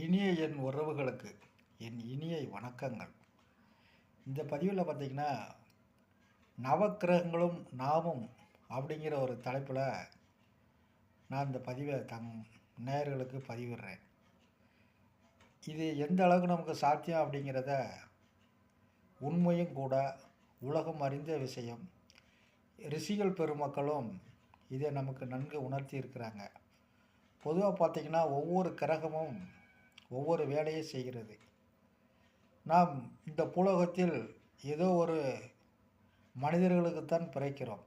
இனிய என் உறவுகளுக்கு என் இனிய வணக்கங்கள். இந்த பதிவில் பார்த்திங்கன்னா, நவக்கிரகங்களும் நாமும் அப்படிங்கிற ஒரு தலைப்பில் நான் இந்த பதிவை நேயர்களுக்கு பதிவிடுறேன். இது எந்த அளவுக்கு நமக்கு சாத்தியம் அப்படிங்கிறத உண்மையும் கூட, உலகம் அறிந்த விஷயம். ரிஷிகள் பெருமக்களும் இதை நமக்கு நன்கு உணர்த்தி இருக்கிறாங்க. பொதுவாக பார்த்திங்கன்னா, ஒவ்வொரு கிரகமும் ஒவ்வொரு வேலையை செய்கிறது. நாம் இந்த பூலோகத்தில் ஏதோ ஒரு மனிதர்களுக்குத்தான் பிறக்கிறோம்.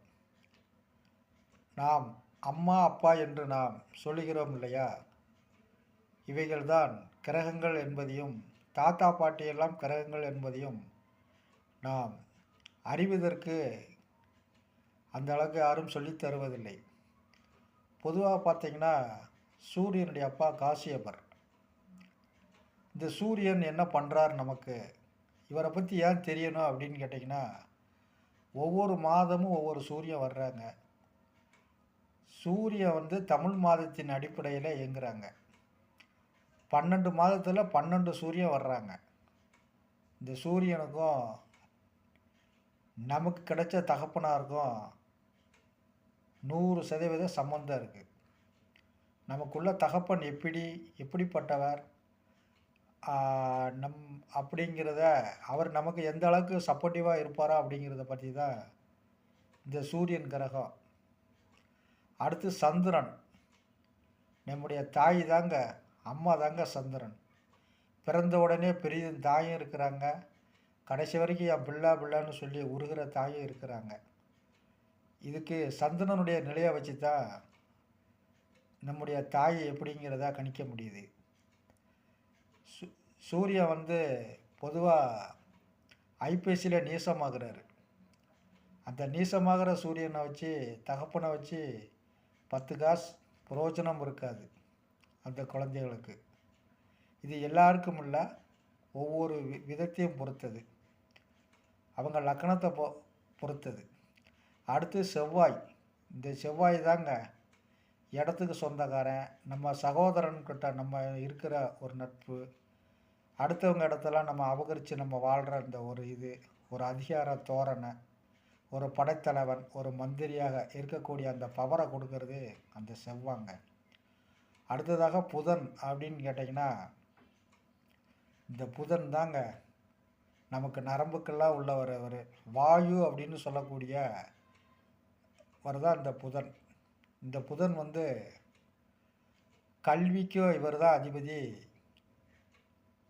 நாம் அம்மா அப்பா என்று நாம் சொல்லுகிறோம் இல்லையா? இவைகள்தான் கிரகங்கள் என்பதையும், தாத்தா பாட்டியெல்லாம் கிரகங்கள் என்பதையும் நாம் அறிவதற்கு அந்த அளவுக்கு யாரும் சொல்லித் தருவதில்லை. பொதுவாக பார்த்திங்கன்னா, சூரியனுடைய அப்பா காசியப்பர். இந்த சூரியன் என்ன பண்ணுறார் நமக்கு, இவரை பற்றி ஏன் தெரியணும் அப்படின்னு கேட்டிங்கன்னா, ஒவ்வொரு மாதமும் ஒவ்வொரு சூரியன் வர்றாங்க. சூரியன் தமிழ் மாதத்தின் அடிப்படையில் இயங்குறாங்க. 12 மாதத்தில் 12 சூரியன் வர்றாங்க. இந்த சூரியனுக்கும் நமக்கு கிடைச்ச தகப்பனாருக்கும் 100% சம்மந்தம் இருக்குது. நமக்குள்ள தகப்பன் எப்படிப்பட்டவர் அப்படிங்கிறத, அவர் நமக்கு எந்த அளவுக்கு சப்போர்ட்டிவாக இருப்பாரா அப்படிங்கிறத பற்றி தான் இந்த சூரியன் கிரகம். அடுத்து சந்திரன். நம்முடைய தாய் தாங்க, அம்மா தாங்க சந்திரன். பிறந்த உடனே பெரிய தாயும் இருக்கிறாங்க, கடைசி வரைக்கும் என் பிள்ளைன்னு சொல்லி உருகிற தாயும் இருக்கிறாங்க. இதுக்கு சந்திரனுடைய நிலையை வச்சு தான் நம்முடைய தாய் எப்படிங்கிறத கணிக்க முடியுது. சூரியன் பொதுவாக ஐப்பசியில் நீசமாகிறாரு. அந்த நீசமாகிற சூரியனை வச்சு, தகப்பனை வச்சு 10 காசு பிரயோஜனம் இருக்காது அந்த குழந்தைகளுக்கு. இது எல்லாருக்கும் இல்லை, ஒவ்வொரு விதத்தையும் பொறுத்தது, அவங்க லக்கணத்தை பொறுத்தது. அடுத்து செவ்வாய். இந்த செவ்வாய் தாங்க இடத்துக்கு சொந்தக்காரன், நம்ம சகோதரன்கிட்ட நம்ம இருக்கிற ஒரு நட்பு, அடுத்தவங்க இடத்தெல்லாம் நம்ம அபகரித்து நம்ம வாழ்கிற இந்த ஒரு அதிகார தோரணை, ஒரு படைத்தலைவன், ஒரு மந்திரியாக இருக்கக்கூடிய அந்த பவரை கொடுக்கறது அந்த செவ்வாங்க. அடுத்ததாக புதன் அப்படின்னு கேட்டிங்கன்னா, இந்த புதன் தாங்க நமக்கு நரம்புக்கெல்லாம் உள்ளவர். வாயு அப்படின்னு சொல்லக்கூடிய தான் இந்த புதன். இந்த புதன் கல்விக்கும் இவர் தான் அதிபதி.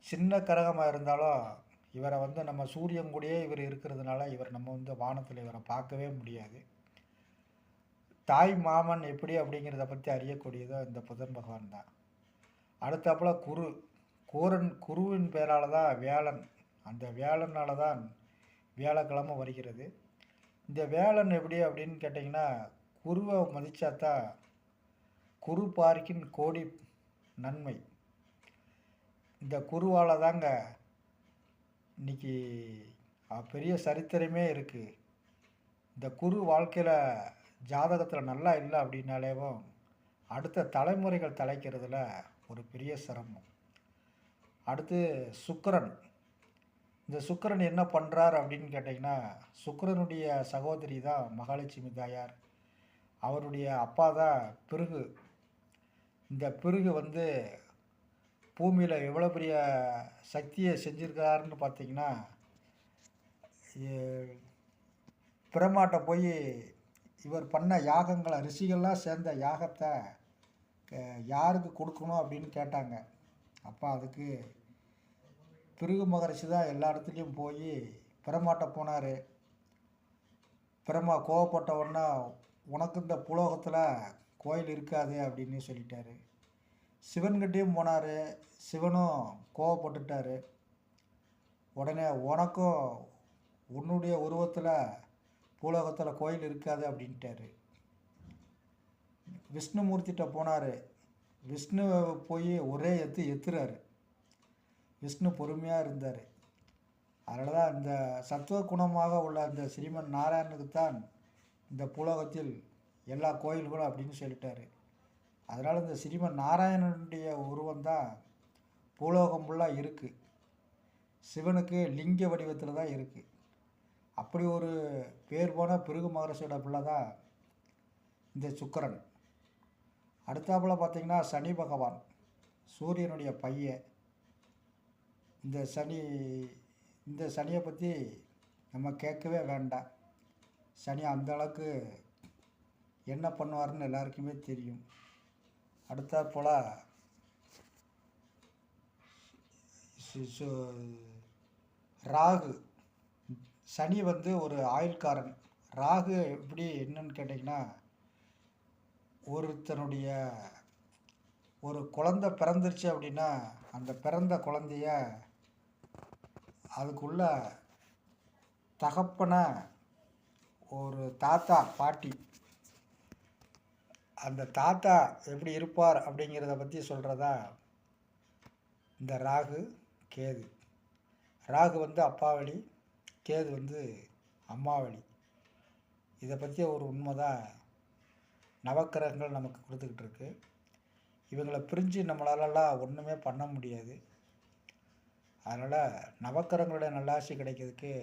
சின்ன கிரகமாக இருந்தாலும் இவரை நம்ம சூரியன் கூடயே இவர் இருக்கிறதுனால இவர் நம்ம வானத்தில் இவரை பார்க்கவே முடியாது. தாய் மாமன் எப்படி அப்படிங்கிறத பற்றி அறியக்கூடியதோ இந்த புதன் பகவான் தான். அடுத்தாப்புல குருவின் பேரால் தான் வேலன். அந்த வேலனால் தான் வியாழக்கிழமை வருகிறது. இந்த வேலன் எப்படி அப்படின்னு கேட்டிங்கன்னா, குருவை மதித்தாத்தான் குரு பார்க்கின் கோடி நன்மை. இந்த குருவால் தாங்க இன்றைக்கி பெரிய சரித்திரமே இருக்குது. இந்த குரு வாழ்க்கையில் ஜாதகத்தில் நல்லா இல்லை அப்படின்னாலேவும் அடுத்த தலைமுறைகள் தலைக்கிறதுல ஒரு பெரிய சிரமம். அடுத்து சுக்கிரன். இந்த சுக்கிரன் என்ன பண்ணுறார் அப்படின்னு கேட்டிங்கன்னா, சுக்கிரனுடைய சகோதரி தான் மகாலட்சுமி தாயார். அவருடைய அப்பா தான் பிருகு. இந்த பிருகு பூமியில் எவ்வளோ பெரிய சக்தியை செஞ்சுருக்காருன்னு பார்த்திங்கன்னா, பிரமாட்ட போய் இவர் பண்ண யாகங்களை, ரிஷிகள்லாம் சேர்ந்த யாகத்தை யாருக்கு கொடுக்கணும் அப்படின்னு கேட்டாங்க. அப்போ அதுக்கு பிருகு மகரிஷி தான் எல்லா இடத்துலையும் போய் பிரமாட்ட போனார். பிரமா கோவப்பட்ட உடனே, உனக்கு இந்த புலோகத்தில் கோயில் இருக்காது அப்படின்னு சொல்லிட்டாரு. சிவன்கிட்டையும் போனார், சிவனும் கோவப்பட்டுட்டார். உடனே உனக்கும் உன்னுடைய உருவத்தில் பூலோகத்தில் கோயில் இருக்காது அப்படின்ட்டாரு. விஷ்ணுமூர்த்திகிட்ட போனார், விஷ்ணு போய் ஒரே எத்துறாரு. விஷ்ணு பொறுமையாக இருந்தார். அதனால தான் இந்த சத்துவ குணமாக உள்ள அந்த ஸ்ரீமன் நாராயணனுக்கு தான் இந்த பூலோகத்தில் எல்லா கோயில்களும் அப்படின்னு சொல்லிட்டாரு. அதனால் இந்த ஸ்ரீமன் நாராயணனுடைய உருவம் தான் பூலோகம் ஃபுல்லாக இருக்குது. சிவனுக்கு லிங்க வடிவத்தில் தான் இருக்குது. அப்படி ஒரு பேர் போன பிருகு மகரிஷியோட பிள்ளை தான் இந்த சுக்கிரன். அடுத்தாப்புல பார்த்திங்கன்னா சனி பகவான், சூரியனுடைய பையன். இந்த சனியை பற்றி நம்ம கேட்கவே வேண்டாம். சனி அந்த அளவுக்கு என்ன பண்ணுவாருன்னு எல்லாருக்குமே தெரியும். அடுத்தாற்போல் ராகு. சனி வந்து ஒரு ஆயுள்காரன். ராகு எப்படி என்னன்னு கேட்டிங்கன்னா, ஒருத்தனுடைய ஒரு குழந்தை பிறந்துருச்சு அப்படின்னா அந்த பிறந்த குழந்தைய அதுக்குள்ள தகப்பனை ஒரு தாத்தா பாட்டி, அந்த தாத்தா எப்படி இருப்பார் அப்படிங்கிறத பற்றி சொல்கிறதா இந்த ராகு கேது. ராகு வந்து அப்பா வழி, கேது வந்து அம்மா வழி. இதை பற்றி ஒரு உண்மை தான் நவக்கிரகங்கள் நமக்கு கொடுத்துக்கிட்டு இருக்கு. இவங்களை பிரிஞ்சு நம்மளாலலாம் ஒன்றுமே பண்ண முடியாது. அதனால் நவக்கிரகங்களுடைய நல்லாசி கிடைக்கிறதுக்கு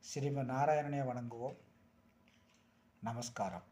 ஸ்ரீமன் நாராயணனே வணங்குவோம். நமஸ்காரம்.